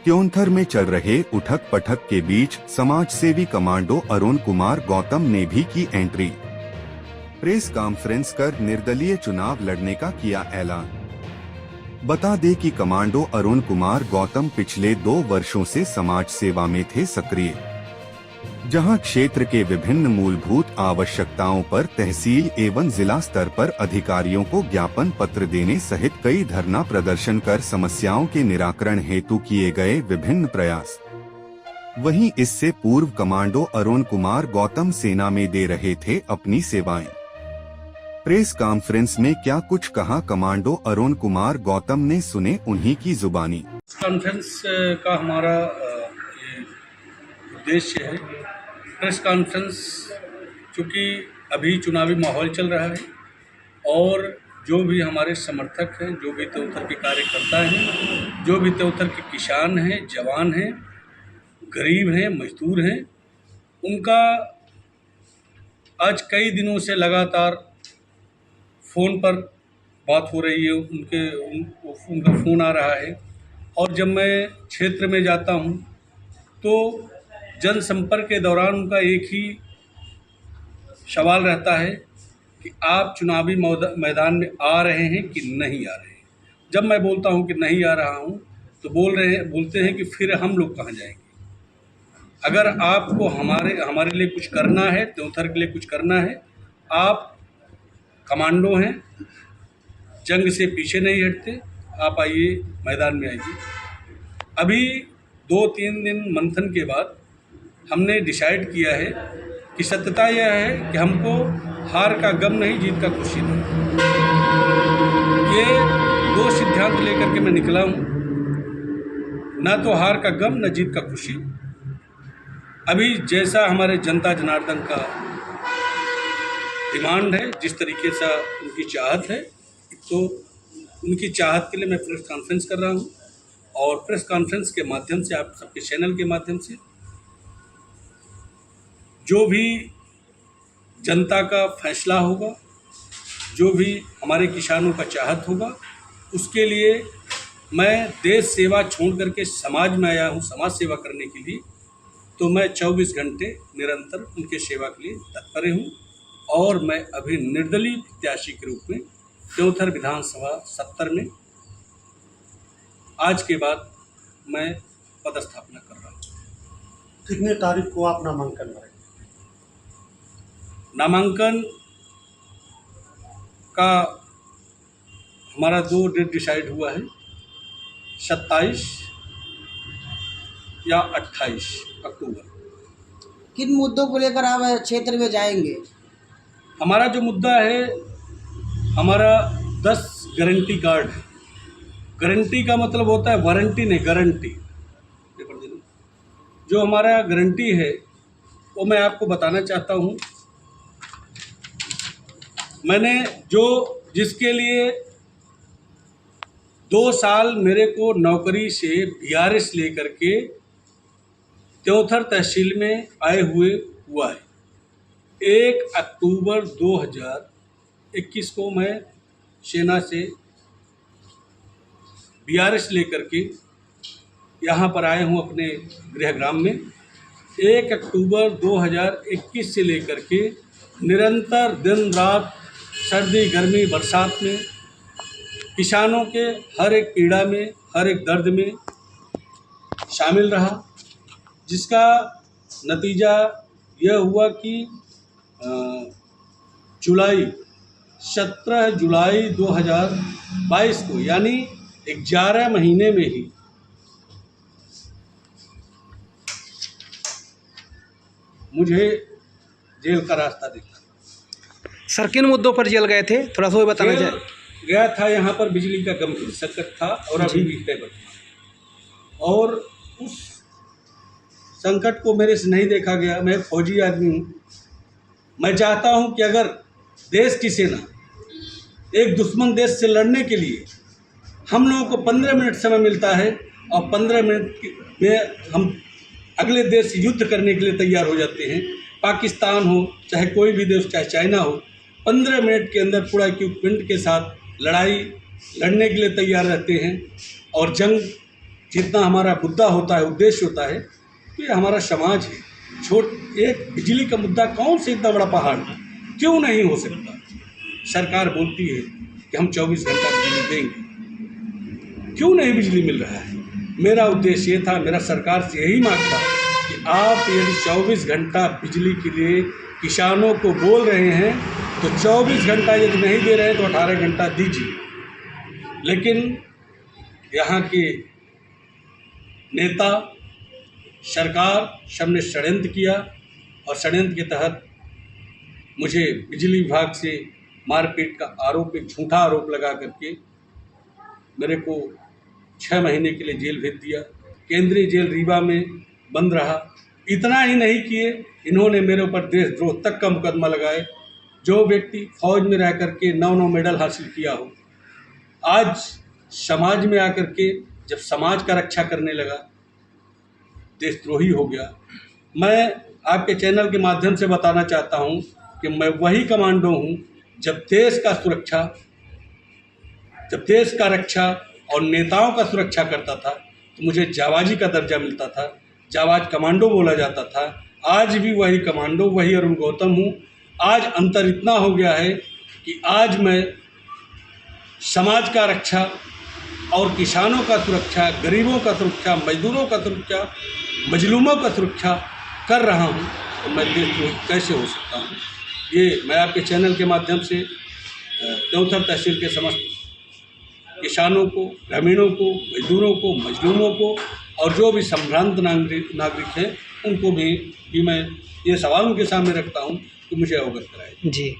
त्योंथर में चल रहे उठक पटक के बीच समाज सेवी कमांडो अरुण कुमार गौतम ने भी की एंट्री। प्रेस कॉन्फ्रेंस कर निर्दलीय चुनाव लड़ने का किया ऐलान। बता दें कि कमांडो अरुण कुमार गौतम पिछले 2 वर्षों से समाज सेवा में थे सक्रिय, जहां क्षेत्र के विभिन्न मूलभूत आवश्यकताओं पर तहसील एवं जिला स्तर पर अधिकारियों को ज्ञापन पत्र देने सहित कई धरना प्रदर्शन कर समस्याओं के निराकरण हेतु किए गए विभिन्न प्रयास। वहीं इससे पूर्व कमांडो अरुण कुमार गौतम सेना में दे रहे थे अपनी सेवाएं। प्रेस कॉन्फ्रेंस में क्या कुछ कहा कमांडो अरुण कुमार गौतम ने, सुने उन्हीं की जुबानी। कॉन्फ्रेंस का हमारा उद्देश्य है, प्रेस कॉन्फ्रेंस चूँकि अभी चुनावी माहौल चल रहा है और जो भी हमारे समर्थक हैं, जो भी त्योंथर के कार्यकर्ता हैं, जो भी त्योंथर के किसान हैं, जवान हैं, गरीब हैं, मजदूर हैं, उनका आज कई दिनों से लगातार फ़ोन पर बात हो रही है, उनका फ़ोन आ रहा है। और जब मैं क्षेत्र में जाता हूं तो जनसंपर्क के दौरान उनका एक ही सवाल रहता है कि आप चुनावी मैदान में आ रहे हैं कि नहीं आ रहे हैं। जब मैं बोलता हूं कि नहीं आ रहा हूं तो बोलते हैं कि फिर हम लोग कहाँ जाएंगे। अगर आपको हमारे लिए कुछ करना है, त्योंथर के लिए कुछ करना है, आप कमांडो हैं, जंग से पीछे नहीं हटते, आप आइए, मैदान में आइए। अभी 2-3 दिन मंथन के बाद हमने डिसाइड किया है कि सत्यता यह है कि हमको हार का गम नहीं, जीत का खुशी नहीं। ये 2 सिद्धांत लेकर के मैं निकला हूँ, ना तो हार का गम, न जीत का खुशी। अभी जैसा हमारे जनता जनार्दन का डिमांड है, जिस तरीके से उनकी चाहत है, तो उनकी चाहत के लिए मैं प्रेस कॉन्फ्रेंस कर रहा हूँ। और प्रेस कॉन्फ्रेंस के माध्यम से, आप सबके चैनल के माध्यम से, जो भी जनता का फैसला होगा, जो भी हमारे किसानों का चाहत होगा, उसके लिए मैं देश सेवा छोड़ करके समाज में आया हूँ, समाज सेवा करने के लिए। तो मैं 24 घंटे निरंतर उनके सेवा के लिए तत्पर हूँ। और मैं अभी निर्दलीय प्रत्याशी के रूप में त्योंथर विधानसभा 70 में आज के बाद मैं पदस्थापना कर रहा हूँ। कितने तारीख को आप नामांकन भरेंगे? नामांकन का हमारा 2 डेट डिसाइड हुआ है, 27 या 28 अक्टूबर। किन मुद्दों को लेकर आप क्षेत्र में जाएंगे? हमारा जो मुद्दा है, हमारा 10 गारंटी कार्ड है। गारंटी का मतलब होता है वारंटी नहीं, गारंटी। जो हमारा गारंटी है वो मैं आपको बताना चाहता हूँ। मैंने जिसके लिए 2 साल मेरे को नौकरी से VRS लेकर के त्योंथर तहसील में आए हुआ है। 1 अक्टूबर 2021 को मैं सेना से VRS लेकर के यहाँ पर आया हूँ अपने गृहग्राम में। 1 अक्टूबर 2021 से लेकर के निरंतर दिन रात, सर्दी गर्मी बरसात में, किसानों के हर एक पीड़ा में, हर एक दर्द में शामिल रहा, जिसका नतीजा यह हुआ कि 17 जुलाई 2022 को, यानी 11 महीने में ही मुझे जेल का रास्ता दिखा। सर, किन मुद्दों पर जेल गए थे, थोड़ा सा बताना चाहें? गया था यहाँ पर बिजली का गंभीर संकट था और अभी भी है वर्तमान, और उस संकट को मेरे से नहीं देखा गया। मैं फौजी आदमी हूँ। मैं चाहता हूँ कि अगर देश की सेना एक दुश्मन देश से लड़ने के लिए हम लोगों को 15 मिनट समय मिलता है और 15 मिनट में हम अगले देश से युद्ध करने के लिए तैयार हो जाते हैं, पाकिस्तान हो चाहे कोई भी देश, चाहे चाइना हो, 15 मिनट के अंदर पूरा इक्विपमेंट के साथ लड़ाई लड़ने के लिए तैयार रहते हैं और जंग जितना हमारा मुद्दा होता है, उद्देश्य होता है, तो ये हमारा समाज है। एक बिजली का मुद्दा कौन से इतना बड़ा पहाड़ है, क्यों नहीं हो सकता? सरकार बोलती है कि हम 24 घंटा बिजली देंगे, क्यों नहीं बिजली मिल रहा है? मेरा उद्देश्य ये था, मेरा सरकार से यही मांग था कि आप यदि 24 घंटा बिजली के लिए किसानों को बोल रहे हैं तो 24 घंटा यदि नहीं दे रहे हैं तो 18 घंटा दीजिए। लेकिन यहाँ के नेता, सरकार सबने षड्यंत्र किया और षड्यंत्र के तहत मुझे बिजली विभाग से मारपीट का आरोप, एक झूठा आरोप लगा करके मेरे को 6 महीने के लिए जेल भेज दिया। केंद्रीय जेल रीवा में बंद रहा। इतना ही नहीं किए, इन्होंने मेरे ऊपर देशद्रोह तक का मुकदमा लगाए। जो व्यक्ति फौज में रह करके 9 मेडल हासिल किया हो, आज समाज में आकर के जब समाज का रक्षा करने लगा, देशद्रोही हो गया। मैं आपके चैनल के माध्यम से बताना चाहता हूं कि मैं वही कमांडो हूं, जब देश का रक्षा और नेताओं का सुरक्षा करता था तो मुझे जाबाजी का दर्जा मिलता था, जाबाज कमांडो बोला जाता था। आज भी वही कमांडो, वही अरुण गौतम हूँ। आज अंतर इतना हो गया है कि आज मैं समाज का रक्षा और किसानों का सुरक्षा, गरीबों का सुरक्षा, मजदूरों का सुरक्षा, मजलूमों का सुरक्षा कर रहा हूँ, तो मैं देशद्रोही कैसे हो सकता हूँ? ये मैं आपके चैनल के माध्यम से देवथर तहसील के समस्त किसानों को, ग्रामीणों को, मजदूरों को, मजलूमों को और जो भी संभ्रांत नागरिक हैं उनको भी मैं ये सवाल उनके सामने रखता हूँ कि मुझे अवगत कराएं। जी।